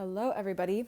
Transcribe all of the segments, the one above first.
Hello, everybody,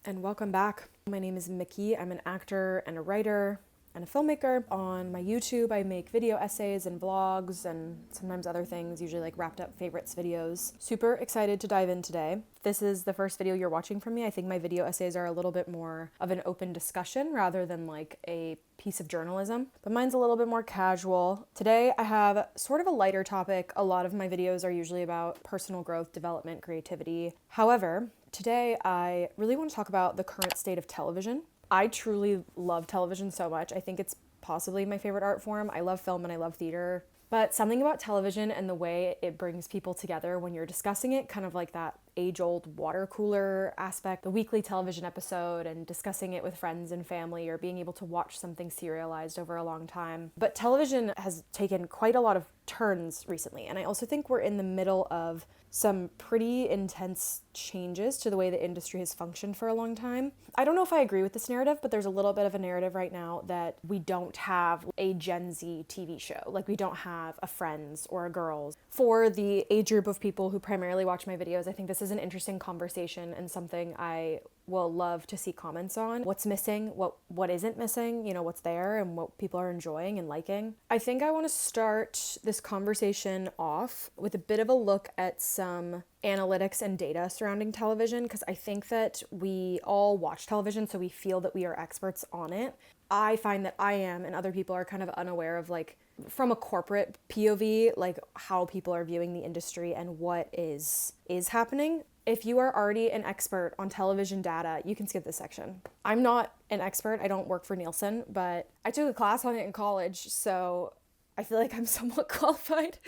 and welcome back. My name is Mickey. I'm an actor and a writer and a filmmaker. On my YouTube, I make video essays and vlogs and sometimes other things, usually like wrapped up favorites videos. Super excited to dive in today. If this is the first video you're watching from me, I think my video essays are a little bit more of an open discussion rather than like a piece of journalism, but mine's a little bit more casual. Today I have sort of a lighter topic. A lot of my videos are usually about personal growth, development, creativity. However, today I really want to talk about the current state of television. I truly love television so much. I think it's possibly my favorite art form. I love film and I love theater. But something about television and the way it brings people together when you're discussing it, kind of like that age-old water cooler aspect, the weekly television episode and discussing it with friends and family or being able to watch something serialized over a long time. But television has taken quite a lot of turns recently, and I also think we're in the middle of some pretty intense changes to the way the industry has functioned for a long time. I don't know if I agree with this narrative, but there's a little bit of a narrative right now that we don't have a Gen Z TV show. Like we don't have a Friends or a Girls. For the age group of people who primarily watch my videos, I think this is an interesting conversation and something I will love to see comments on. What's missing, what isn't missing, what's there and what people are enjoying and liking. I think I want to start this conversation off with a bit of a look at some analytics and data surrounding television, because I think that we all watch television, so we feel that we are experts on it. I find that I am, and other people are kind of unaware of, like, from a corporate POV, like how people are viewing the industry and what is happening. If you are already an expert on television data, you can skip this section. I'm not an expert. I don't work for Nielsen, but I took a class on it in college, so I feel like I'm somewhat qualified.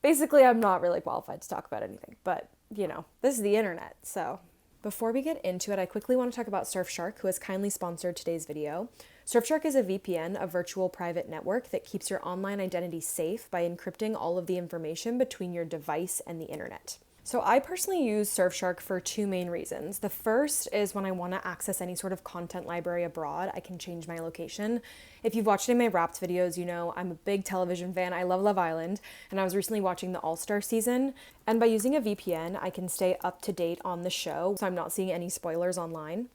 Basically, I'm not really qualified to talk about anything, but this is the internet, so. Before we get into it, I quickly want to talk about Surfshark, who has kindly sponsored today's video. Surfshark is a VPN, a virtual private network that keeps your online identity safe by encrypting all of the information between your device and the internet. So I personally use Surfshark for two main reasons. The first is when I want to access any sort of content library abroad, I can change my location. If you've watched any of my Wrapped videos, you know I'm a big television fan. I love Love Island, and I was recently watching the All-Star season. And by using a VPN, I can stay up to date on the show, so I'm not seeing any spoilers online.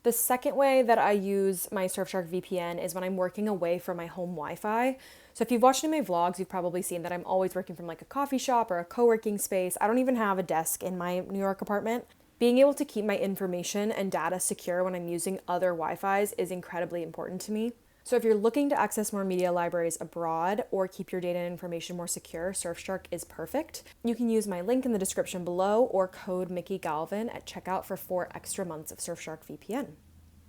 The second way that I use my Surfshark VPN is when I'm working away from my home Wi-Fi. So if you've watched any of my vlogs, you've probably seen that I'm always working from like a coffee shop or a co-working space. I don't even have a desk in my New York apartment. Being able to keep my information and data secure when I'm using other Wi-Fis is incredibly important to me. So if you're looking to access more media libraries abroad or keep your data and information more secure, Surfshark is perfect. You can use my link in the description below or code Mickey Galvin at checkout for 4 extra months of Surfshark VPN.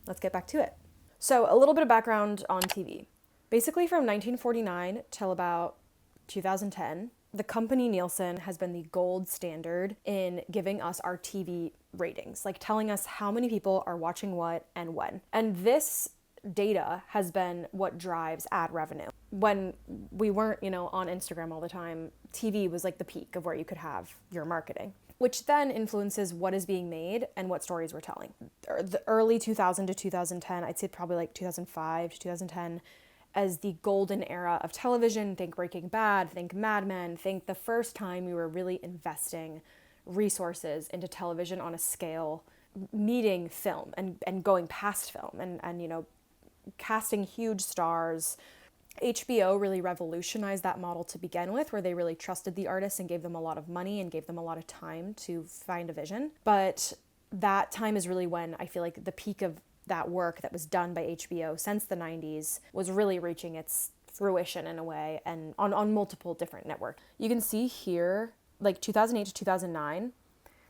Let's get back to it. So a little bit of background on TV. Basically from 1949 till about 2010, the company Nielsen has been the gold standard in giving us our TV ratings, like telling us how many people are watching what and when. And this data has been what drives ad revenue. When we weren't, on Instagram all the time, TV was like the peak of where you could have your marketing, which then influences what is being made and what stories we're telling. The early 2000 to 2010, I'd say probably like 2005 to 2010, as the golden era of television. Think Breaking Bad, think Mad Men, think the first time we were really investing resources into television on a scale, meeting film and going past film and casting huge stars. HBO really revolutionized that model to begin with, where they really trusted the artists and gave them a lot of money and gave them a lot of time to find a vision. But that time is really when I feel like the peak of that work that was done by HBO since the 90s was really reaching its fruition in a way, and on multiple different networks. You can see here, like 2008 to 2009,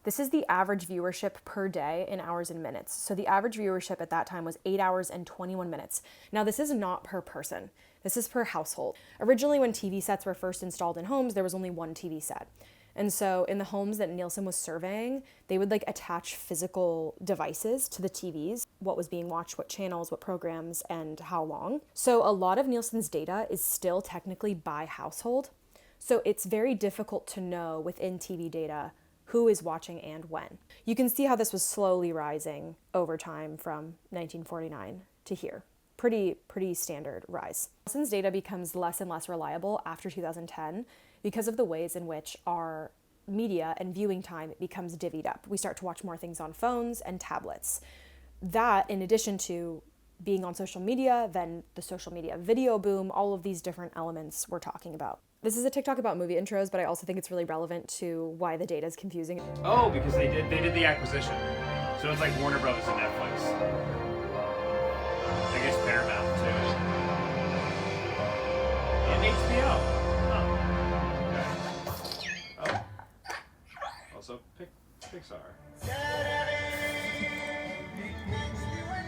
this is the average viewership per day in hours and minutes. So the average viewership at that time was 8 hours and 21 minutes. Now this is not per person. This is per household. Originally, when TV sets were first installed in homes, there was only one TV set. And so in the homes that Nielsen was surveying, they would attach physical devices to the TVs, what was being watched, what channels, what programs, and how long. So a lot of Nielsen's data is still technically by household. So it's very difficult to know within TV data who is watching and when. You can see how this was slowly rising over time from 1949 to here. Pretty standard rise. Nielsen's data becomes less and less reliable after 2010 because of the ways in which our media and viewing time becomes divvied up. We start to watch more things on phones and tablets. That, in addition to being on social media, then the social media video boom, all of these different elements we're talking about. This is a TikTok about movie intros, but I also think it's really relevant to why the data is confusing. Oh, because they did the acquisition. So it's like Warner Brothers and Netflix. I guess Paramount too. And HBO. Oh. Okay. Oh. Also Pixar.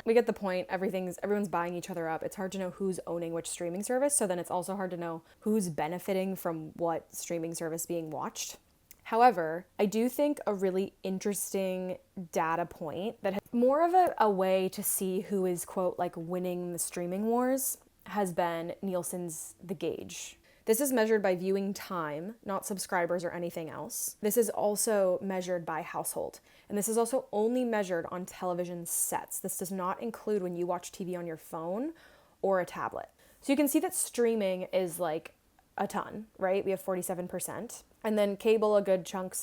We get the point. Everyone's buying each other up. It's hard to know who's owning which streaming service, so then it's also hard to know who's benefiting from what streaming service being watched. However, I do think a really interesting data point that has more of a way to see who is, quote, like winning the streaming wars has been Nielsen's The Gauge. This is measured by viewing time, not subscribers or anything else. This is also measured by household. And this is also only measured on television sets. This does not include when you watch TV on your phone or a tablet. So you can see that streaming is like a ton, right? We have 47%. And then cable, a good chunk it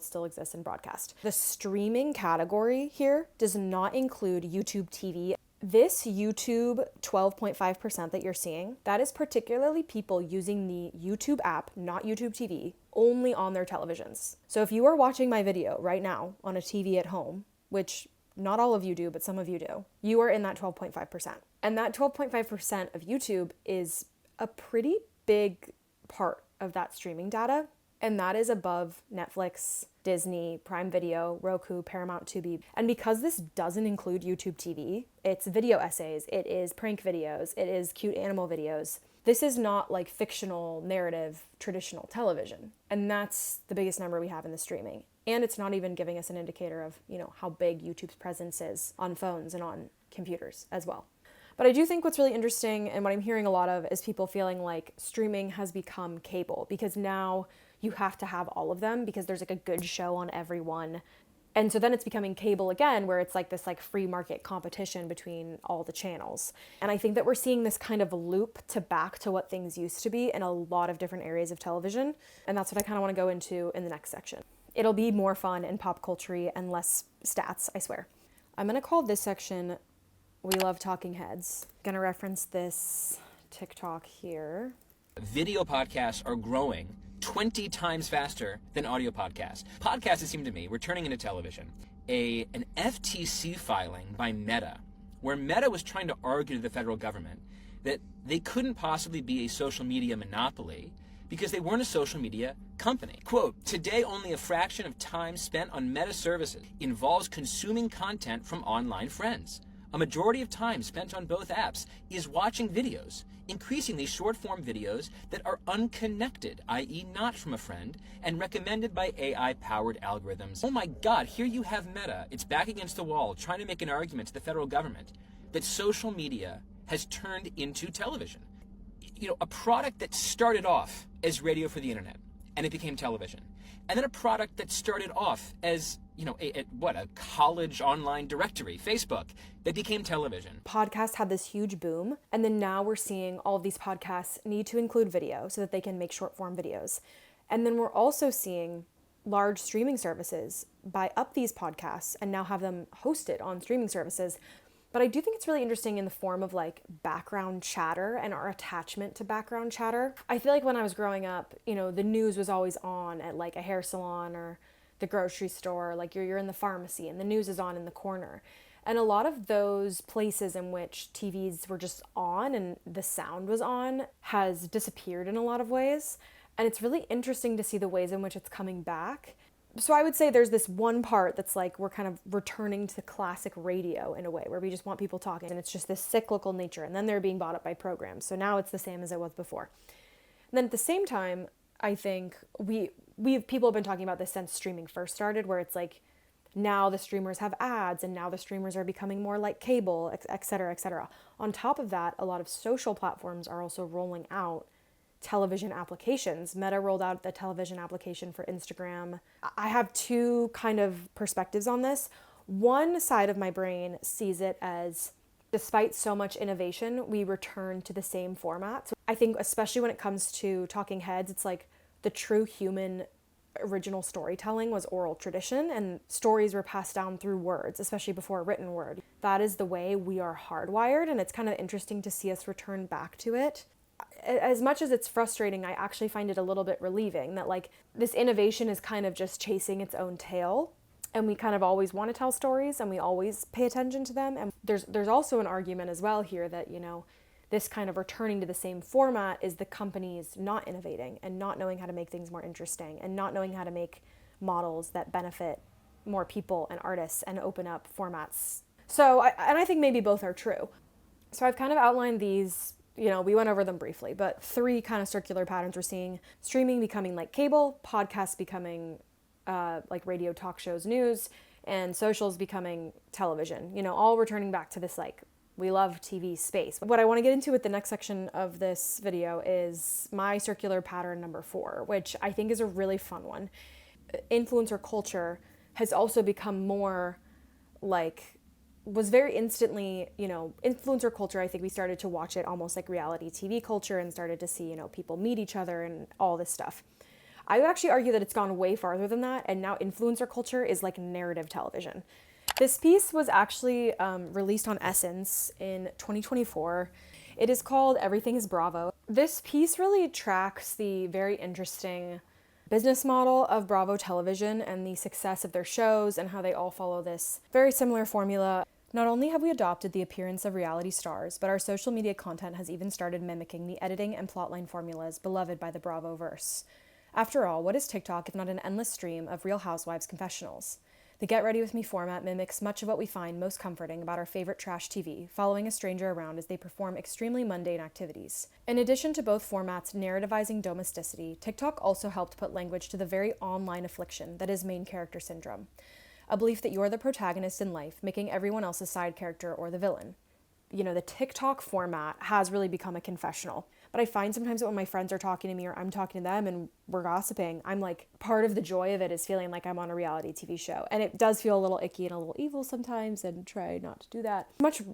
still exists in broadcast. The streaming category here does not include YouTube TV. This YouTube 12.5% that you're seeing, that is particularly people using the YouTube app, not YouTube TV, only on their televisions. So if you are watching my video right now on a TV at home, which not all of you do, but some of you do, you are in that 12.5%. And that 12.5% of YouTube is a pretty big part of that streaming data. And that is above Netflix, Disney, Prime Video, Roku, Paramount, Tubi. And because this doesn't include YouTube TV, it's video essays, it is prank videos, it is cute animal videos. This is not like fictional narrative, traditional television. And that's the biggest number we have in the streaming. And it's not even giving us an indicator of, how big YouTube's presence is on phones and on computers as well. But I do think what's really interesting and what I'm hearing a lot of is people feeling like streaming has become cable because now you have to have all of them because there's like a good show on every one. And so then it's becoming cable again, where it's like this like free market competition between all the channels. And I think that we're seeing this kind of loop back to what things used to be in a lot of different areas of television. And that's what I kind of want to go into in the next section. It'll be more fun and pop culture-y and less stats, I swear. I'm going to call this section We Love Talking Heads. I'm going to reference this TikTok here. Video podcasts are growing 20 times faster than audio podcasts. Podcasts, it seemed to me, were turning into television. An FTC filing by Meta, where Meta was trying to argue to the federal government that they couldn't possibly be a social media monopoly because they weren't a social media company. Quote, today only a fraction of time spent on Meta services involves consuming content from online friends. A majority of time spent on both apps is watching videos, increasingly short-form videos that are unconnected, i.e. not from a friend, and recommended by AI-powered algorithms. Oh my God, here you have Meta. It's back against the wall, trying to make an argument to the federal government that social media has turned into television. A product that started off as radio for the internet, and it became television. And then a product that started off as a college online directory, Facebook, that became television. Podcasts had this huge boom, and then now we're seeing all of these podcasts need to include video so that they can make short form videos. And then we're also seeing large streaming services buy up these podcasts and now have them hosted on streaming services. But I do think it's really interesting in the form of like background chatter and our attachment to background chatter. I feel like when I was growing up, the news was always on at like a hair salon or the grocery store, like you're in the pharmacy and the news is on in the corner. And a lot of those places in which TVs were just on and the sound was on has disappeared in a lot of ways. And it's really interesting to see the ways in which it's coming back. So I would say there's this one part that's like we're kind of returning to classic radio in a way where we just want people talking and it's just this cyclical nature, and then they're being bought up by programs. So now it's the same as it was before. And then at the same time, I think people have been talking about this since streaming first started, where it's like now the streamers have ads and now the streamers are becoming more like cable, et cetera, et cetera. On top of that, a lot of social platforms are also rolling out television applications. Meta rolled out the television application for Instagram. I have two kind of perspectives on this. One side of my brain sees it as, despite so much innovation, we return to the same format. So I think especially when it comes to talking heads, it's like the true human original storytelling was oral tradition, and stories were passed down through words, especially before written word. That is the way we are hardwired, and it's kind of interesting to see us return back to it. As much as it's frustrating, I actually find it a little bit relieving that like this innovation is kind of just chasing its own tail, and we kind of always want to tell stories and we always pay attention to them. And there's also an argument as well here that, you know, this kind of returning to the same format is the companies not innovating and not knowing how to make things more interesting and not knowing how to make models that benefit more people and artists and open up formats. So, I think maybe both are true. So I've kind of outlined these, you know, we went over them briefly, but 3 kind of circular patterns we're seeing: streaming becoming like cable, podcasts becoming like radio, talk shows, news, and socials becoming television, you know, all returning back to this like we love TV space. What I want to get into with the next section of this video is my circular pattern number 4, which I think is a really fun one. Influencer culture has also become more like, was very instantly, you know, influencer culture, I think we started to watch it almost like reality TV culture and started to see, you know, people meet each other and all this stuff. I would actually argue that it's gone way farther than that, and now influencer culture is like narrative television. This piece was actually released on Essence in 2024. It is called Everything is Bravo. This piece really tracks the very interesting business model of Bravo Television and the success of their shows and how they all follow this very similar formula. Not only have we adopted the appearance of reality stars, but our social media content has even started mimicking the editing and plotline formulas beloved by the Bravo-verse. After all, what is TikTok if not an endless stream of Real Housewives confessionals? The Get Ready With Me format mimics much of what we find most comforting about our favorite trash TV, following a stranger around as they perform extremely mundane activities. In addition to both formats narrativizing domesticity, TikTok also helped put language to the very online affliction that is main character syndrome. A belief that you're the protagonist in life, making everyone else a side character or the villain. You know, the TikTok format has really become a confessional. But I find sometimes that when my friends are talking to me or I'm talking to them and we're gossiping, I'm like, part of the joy of it is feeling like I'm on a reality TV show. And it does feel a little icky and a little evil sometimes, and try not to do that.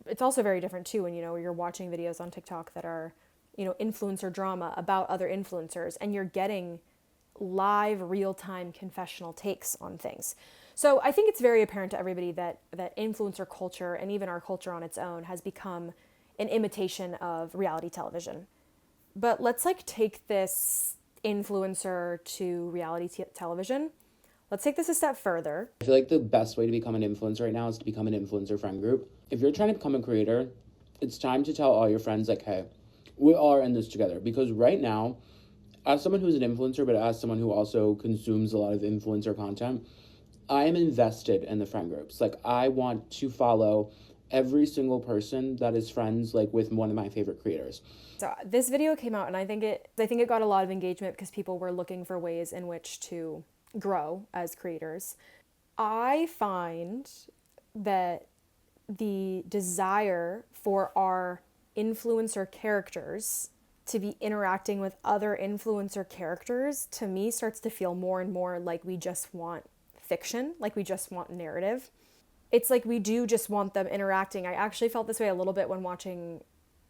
It's also very different too when, you know, you're watching videos on TikTok that are, you know, influencer drama about other influencers, and you're getting live, real-time confessional takes on things. So I think it's very apparent to everybody that influencer culture, and even our culture on its own, has become an imitation of reality television. But let's like take this influencer to reality television. Let's take this a step further. I feel like the best way to become an influencer right now is to become an influencer friend group. If you're trying to become a creator, it's time to tell all your friends like, hey, we are in this together. Because right now, as someone who's an influencer, but as someone who also consumes a lot of influencer content, I am invested in the friend groups. Like, I want to follow every single person that is friends like with one of my favorite creators. So this video came out, and I think it got a lot of engagement because people were looking for ways in which to grow as creators. I find that the desire for our influencer characters to be interacting with other influencer characters, to me, starts to feel more and more like we just want fiction, like we just want narrative. It's like we do just want them interacting. I actually felt this way a little bit when watching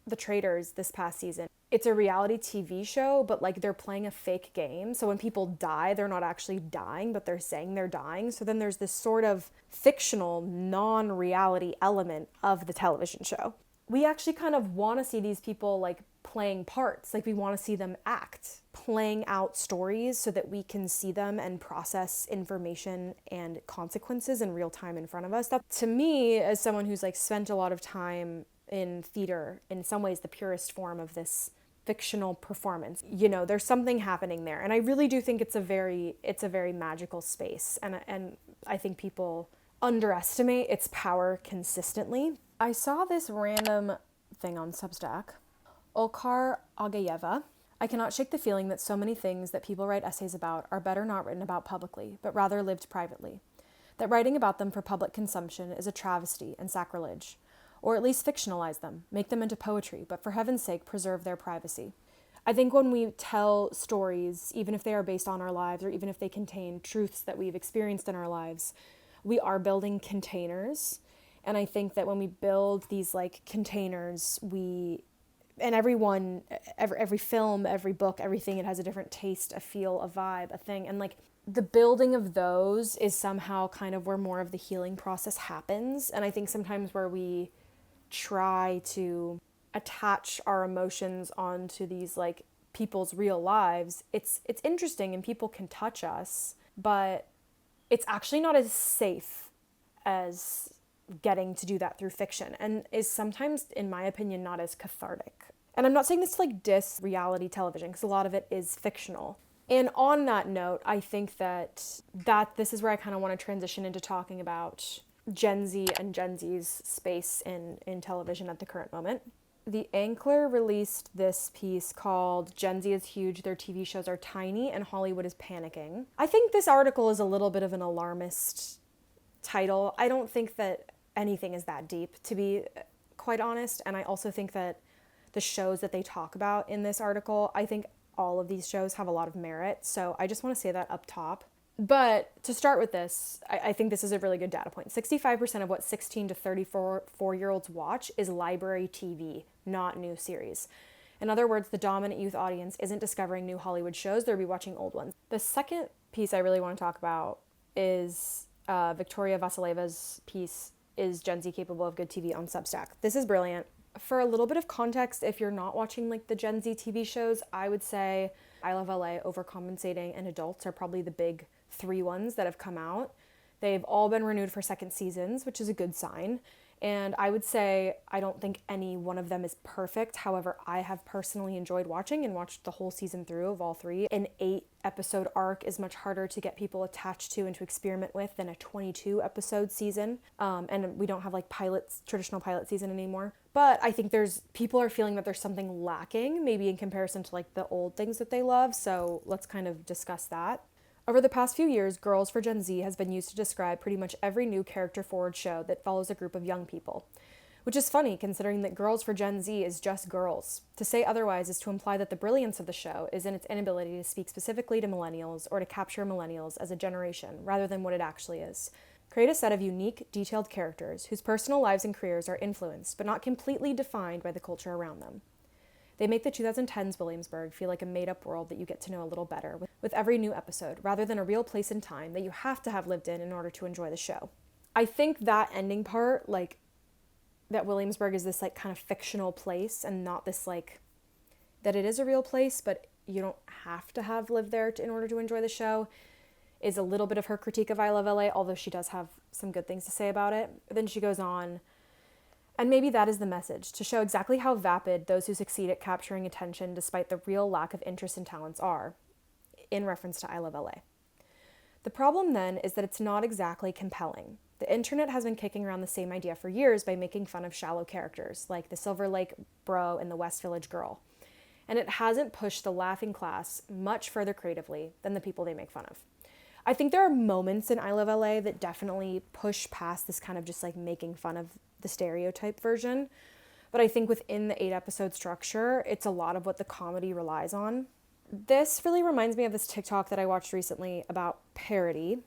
The Traitors this past season. It's a reality TV show, but like they're playing a fake game. So when people die, they're not actually dying, but they're saying they're dying. So then there's this sort of fictional, non-reality element of the television show. We actually kind of want to see these people like playing parts. Like we want to see them act, playing out stories so that we can see them and process information and consequences in real time in front of us. That, to me, as someone who's like spent a lot of time in theater, in some ways the purest form of this fictional performance, you know, there's something happening there. And I really do think it's a very magical space. And I think people underestimate its power consistently. I saw this random thing on Substack. Olkar Agayeva. I cannot shake the feeling that so many things that people write essays about are better not written about publicly, but rather lived privately. That writing about them for public consumption is a travesty and sacrilege. Or at least fictionalize them, make them into poetry, but for heaven's sake, preserve their privacy. I think when we tell stories, even if they are based on our lives or even if they contain truths that we've experienced in our lives, we are building containers. And I think that when we build these like containers, every film, every book, everything, it has a different taste, a feel, a vibe, a thing. And like the building of those is somehow kind of where more of the healing process happens. And I think sometimes where we try to attach our emotions onto these like people's real lives, it's interesting and people can touch us, but it's actually not as safe as getting to do that through fiction, and is sometimes, in my opinion, not as cathartic. And I'm not saying this to like diss reality television, because a lot of it is fictional. And on that note, I think that this is where I kind of want to transition into talking about Gen Z and Gen Z's space in television at the current moment. The Ankler released this piece called Gen Z is Huge, Their TV Shows Are Tiny, and Hollywood is Panicking. I think this article is a little bit of an alarmist title. I don't think that anything is that deep, to be quite honest. And I also think that the shows that they talk about in this article, I think all of these shows have a lot of merit. So I just want to say that up top. But to start with this, I think this is a really good data point. 65% of what 16 to 34-year-olds watch is library TV, not new series. In other words, the dominant youth audience isn't discovering new Hollywood shows, they're rewatching old ones. The second piece I really want to talk about is Victoria Vasileva's piece, Is Gen Z Capable of Good TV, on Substack. This is brilliant. For a little bit of context, if you're not watching like the Gen Z TV shows, I would say I Love LA, Overcompensating, and Adults are probably the big 3 ones that have come out. They've all been renewed for second seasons, which is a good sign. And I would say I don't think any one of them is perfect. However, I have personally enjoyed watching and watched the whole season through of all 3. An 8-episode arc is much harder to get people attached to and to experiment with than a 22-episode season. And we don't have like traditional pilot season anymore. But I think people are feeling that there's something lacking, maybe in comparison to like the old things that they love. So let's kind of discuss that. Over the past few years, Girls for Gen Z has been used to describe pretty much every new character-forward show that follows a group of young people. Which is funny, considering that Girls for Gen Z is just girls. To say otherwise is to imply that the brilliance of the show is in its inability to speak specifically to millennials or to capture millennials as a generation, rather than what it actually is. Create a set of unique, detailed characters whose personal lives and careers are influenced, but not completely defined by the culture around them. They make the 2010s Williamsburg feel like a made-up world that you get to know a little better with every new episode, rather than a real place and time that you have to have lived in order to enjoy the show. I think that ending part, like, that Williamsburg is this, like, kind of fictional place and not this, like, that it is a real place, but you don't have to have lived there in order to enjoy the show, is a little bit of her critique of I Love LA, although she does have some good things to say about it. But then she goes on, and maybe that is the message, to show exactly how vapid those who succeed at capturing attention despite the real lack of interest and talents are, in reference to I Love LA. The problem then is that it's not exactly compelling. The internet has been kicking around the same idea for years by making fun of shallow characters, like the Silver Lake bro and the West Village girl. And it hasn't pushed the laughing class much further creatively than the people they make fun of. I think there are moments in I Love LA that definitely push past this kind of just like making fun of the stereotype version. But I think within the 8-episode structure, it's a lot of what the comedy relies on. This really reminds me of this TikTok that I watched recently about parody.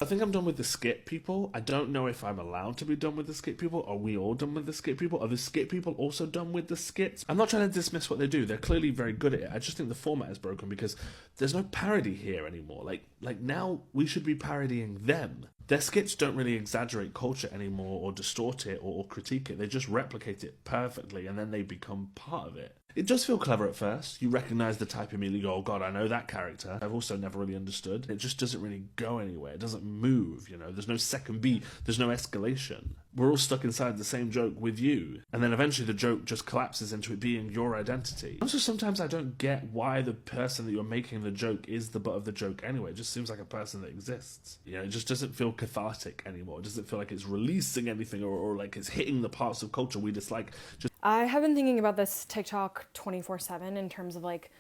I think I'm done with the skit people. I don't know if I'm allowed to be done with the skit people. Are we all done with the skit people? Are the skit people also done with the skits? I'm not trying to dismiss what they do. They're clearly very good at it. I just think the format is broken because there's no parody here anymore. Like now we should be parodying them. Their skits don't really exaggerate culture anymore or distort it or critique it. They just replicate it perfectly and then they become part of it. It does feel clever at first. You recognise the type immediately, you go, oh god, I know that character. I've also never really understood. It just doesn't really go anywhere. It doesn't move, you know. There's no second beat. There's no escalation. We're all stuck inside the same joke with you. And then eventually the joke just collapses into it being your identity. Also, sometimes I don't get why the person that you're making the joke is the butt of the joke anyway. It just seems like a person that exists. You know, it just doesn't feel cathartic anymore. It doesn't feel like it's releasing anything or like it's hitting the parts of culture we dislike. I have been thinking about this TikTok 24/7 in terms of like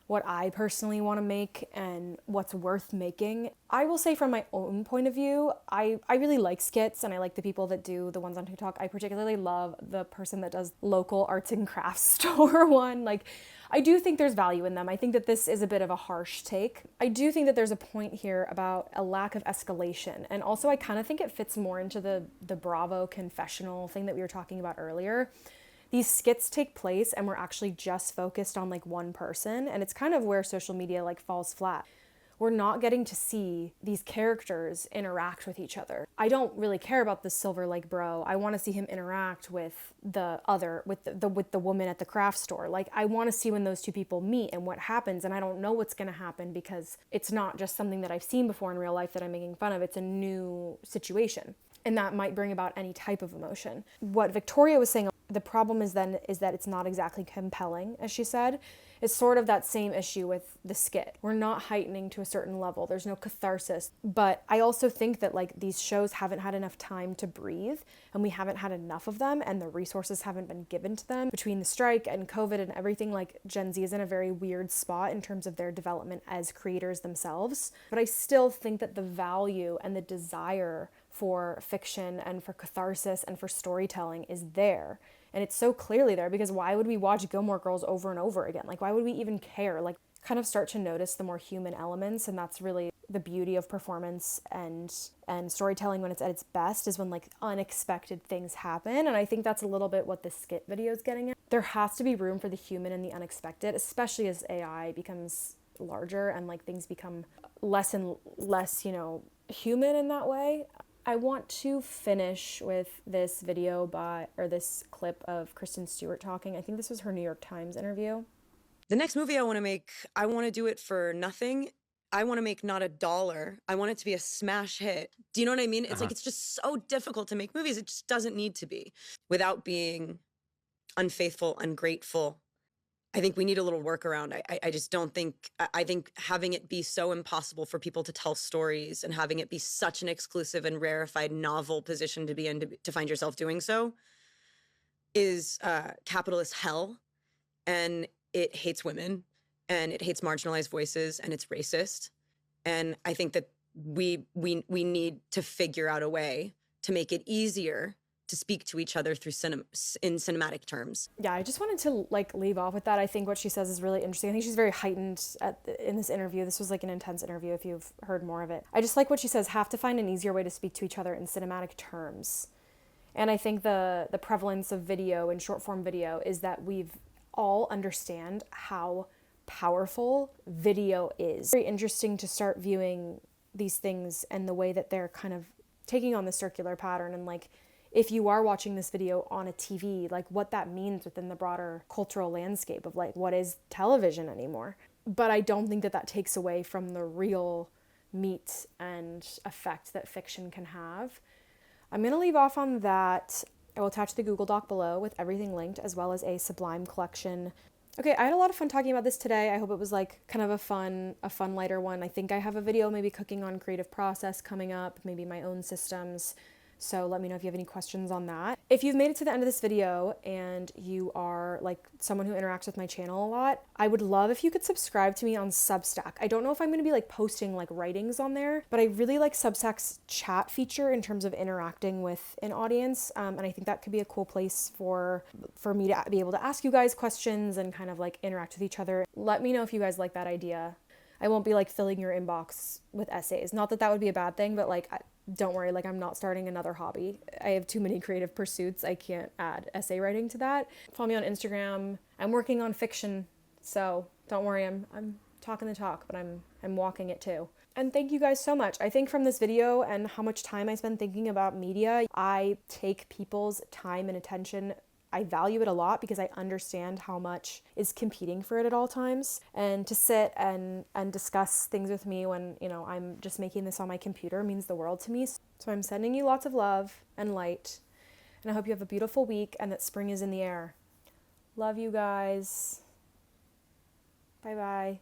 what I personally want to make and what's worth making. I will say from my own point of view, I really like skits and I like the people that do the ones on TikTok. I particularly love the person that does local arts and crafts store one. Like, I do think there's value in them. I think that this is a bit of a harsh take. I do think that there's a point here about a lack of escalation. And also I kind of think it fits more into the Bravo confessional thing that we were talking about earlier. These skits take place and we're actually just focused on like one person, and it's kind of where social media like falls flat. we're not getting to see these characters interact with each other. I don't really care about the Silver Lake bro. I want to see him interact with the woman at the craft store. Like, I want to see when those two people meet and what happens, and I don't know what's going to happen because it's not just something that I've seen before in real life that I'm making fun of. It's a new situation, and that might bring about any type of emotion. What Victoria was saying, the problem is that it's not exactly compelling, as she said. It's sort of that same issue with the skit. We're not heightening to a certain level. There's no catharsis. But I also think that like these shows haven't had enough time to breathe, and we haven't had enough of them, and the resources haven't been given to them. Between the strike and COVID and everything, like Gen Z is in a very weird spot in terms of their development as creators themselves. But I still think that the value and the desire for fiction and for catharsis and for storytelling is there. And it's so clearly there, because why would we watch Gilmore Girls over and over again? Like, why would we even care? Like, kind of start to notice the more human elements, and that's really the beauty of performance and storytelling when it's at its best, is when like unexpected things happen. And I think that's a little bit what this skit video is getting at. There has to be room for the human and the unexpected, especially as AI becomes larger and like things become less and less, human in that way. I want to finish with this video this clip of Kristen Stewart talking. I think this was her New York Times interview. The next movie I want to make, I want to do it for nothing. I want to make not $1. I want it to be a smash hit. Do you know what I mean? It's like, it's just so difficult to make movies. It just doesn't need to be, without being unfaithful, ungrateful. I think we need a little workaround. I just don't think, I think having it be so impossible for people to tell stories and having it be such an exclusive and rarefied novel position to be in, to find yourself doing so, is capitalist hell. And it hates women, and it hates marginalized voices, and it's racist. And I think that we need to figure out a way to make it easier to speak to each other through in cinematic terms. Yeah, I just wanted to like leave off with that. I think what she says is really interesting. I think she's very heightened in this interview. This was like an intense interview if you've heard more of it. I just like what she says, have to find an easier way to speak to each other in cinematic terms. And I think the prevalence of video and short form video is that we've all understand how powerful video is. Very interesting to start viewing these things and the way that they're kind of taking on the circular pattern, and like, if you are watching this video on a TV, like what that means within the broader cultural landscape of like, what is television anymore? But I don't think that takes away from the real meat and effect that fiction can have. I'm going to leave off on that. I will attach the Google Doc below with everything linked, as well as a Sublime collection. Okay, I had a lot of fun talking about this today. I hope it was like kind of a fun lighter one. I think I have a video maybe cooking on creative process coming up, maybe my own systems. So let me know if you have any questions on that. If you've made it to the end of this video and you are like someone who interacts with my channel a lot, I would love if you could subscribe to me on Substack. I don't know if I'm going to be like posting like writings on there, but I really like Substack's chat feature in terms of interacting with an audience. And I think that could be a cool place for me to be able to ask you guys questions and kind of like interact with each other. Let me know if you guys like that idea. I won't be like filling your inbox with essays. Not that that would be a bad thing, but like, don't worry, like I'm not starting another hobby. I have too many creative pursuits. I can't add essay writing to that. Follow me on Instagram. I'm working on fiction, so don't worry, I'm talking the talk, but I'm walking it too. And thank you guys so much. I think from this video and how much time I spend thinking about media, I take people's time and attention. I value it a lot because I understand how much is competing for it at all times. And to sit and discuss things with me when, I'm just making this on my computer means the world to me. So I'm sending you lots of love and light. And I hope you have a beautiful week and that spring is in the air. Love you guys. Bye-bye.